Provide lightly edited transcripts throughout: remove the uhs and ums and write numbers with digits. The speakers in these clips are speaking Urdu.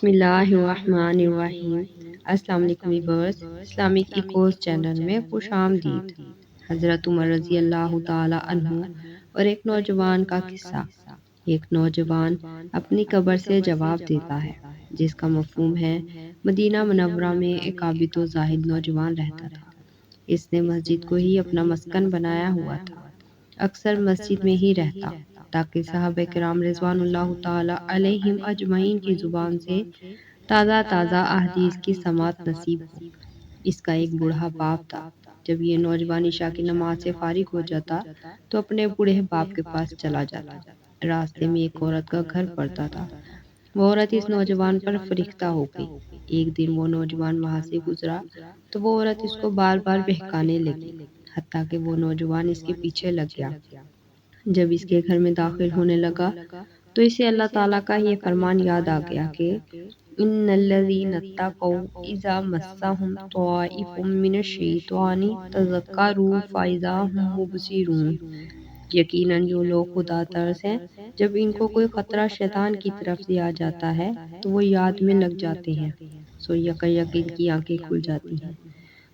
بسم اللہ الرحمن الرحیم۔ السلام علیکم ویورز، اسلامک ایکوز چینل میں خوش آمدید۔ حضرت عمر رضی اللہ تعالی عنہ اور ایک نوجوان کا قصہ۔ ایک نوجوان اپنی قبر سے جواب دیتا ہے، جس کا مفہوم ہے مدینہ منورہ میں ایک عابد و زاہد نوجوان رہتا تھا۔ اس نے مسجد کو ہی اپنا مسکن بنایا ہوا تھا، اکثر مسجد میں ہی رہتا تاکہ صحابہ کرام رضوان اللہ تعالی علیہم اجمعین کی زبان سے تازہ تازہ احادیث کی سماعت نصیب ہو۔ اس کا ایک بوڑھا باپ تھا۔ جب یہ نوجوان عشاء کی نماز سے فارغ ہو جاتا تو اپنے بوڑھے باپ کے پاس چلا جاتا۔ راستے میں ایک عورت کا گھر پڑتا تھا۔ وہ عورت اس نوجوان پر فریفتہ ہو گئی۔ ایک دن وہ نوجوان وہاں سے گزرا تو وہ عورت اس کو بار بار بہکانے لگی، حتیٰ کہ وہ نوجوان اس کے پیچھے لگ گیا۔ جب اس کے گھر میں داخل ہونے لگا تو اسے اللہ تعالیٰ کا یہ فرمان یاد آ گیا کہ ان الذین اتقوا اذا مسهم طائف من الشیطان تذکروا فاذا هم مبصرون۔ یقیناً جو لوگ خدا ترس ہیں، جب ان کو کوئی خطرہ شیطان کی طرف سے آ جاتا ہے تو وہ یاد میں لگ جاتے ہیں، سو یکیک ان کی آنکھیں کھل جاتی ہیں۔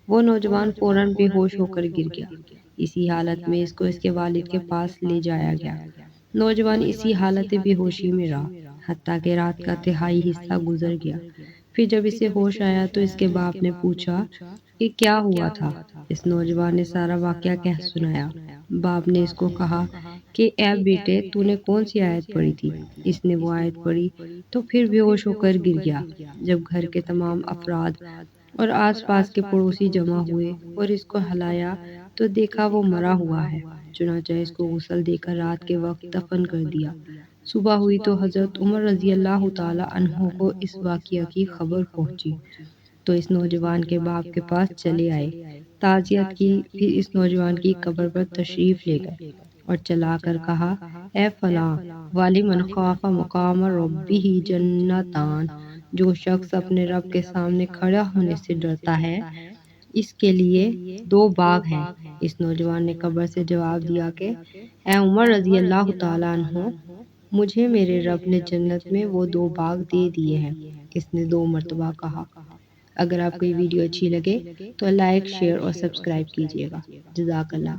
وہ نوجوان فوراً بے ہوش ہو کر گر گیا۔ اسی حالت میں اس کو اس کے والد کے پاس لے جایا گیا۔ نوجوان اسی حالت بے ہوشی میں رہا، حتیٰ کہ رات کا تہائی حصہ گزر گیا۔ پھر جب اسے ہوش آیا تو اس کے باپ نے پوچھا کہ کیا ہوا تھا۔ اس نوجوان نے سارا واقعہ کہہ سنایا۔ باپ نے اس کو کہا کہ اے بیٹے، تو نے کون سی آیت پڑھی تھی؟ اس نے وہ آیت پڑھی تو پھر بے ہوش ہو کر گر گیا۔ جب گھر کے تمام افراد اور آس پاس کے پڑوسی جمع ہوئے اور اس کو ہلایا تو دیکھا وہ مرا ہوا ہے۔ چنانچہ اس کو غسل دے کر رات کے وقت دفن کر دیا۔ صبح ہوئی تو حضرت عمر رضی اللہ تعالی عنہ کو اس واقعہ کی خبر پہنچی تو اس نوجوان کے باپ کے پاس چلے آئے، تعزیت کی، پھر اس نوجوان کی قبر پر تشریف لے گئے اور چلا کر کہا، اے فلاں، وَلِمَنْ خَافَ مَقَامَ رَبِّهِ جَنَّتَانِ، جو شخص اپنے رب کے سامنے کھڑا ہونے سے ڈرتا ہے، اس کے لیے 2 باغ ہیں۔ اس نوجوان نے قبر سے جواب دیا کہ اے عمر رضی اللہ تعالیٰ عنہ، مجھے میرے رب نے جنت میں وہ 2 باغ دے دیے ہیں۔ اس نے 2 مرتبہ کہا۔ اگر آپ کو یہ ویڈیو اچھی لگے تو لائک، شیئر اور سبسکرائب کیجیے گا۔ جزاک اللہ۔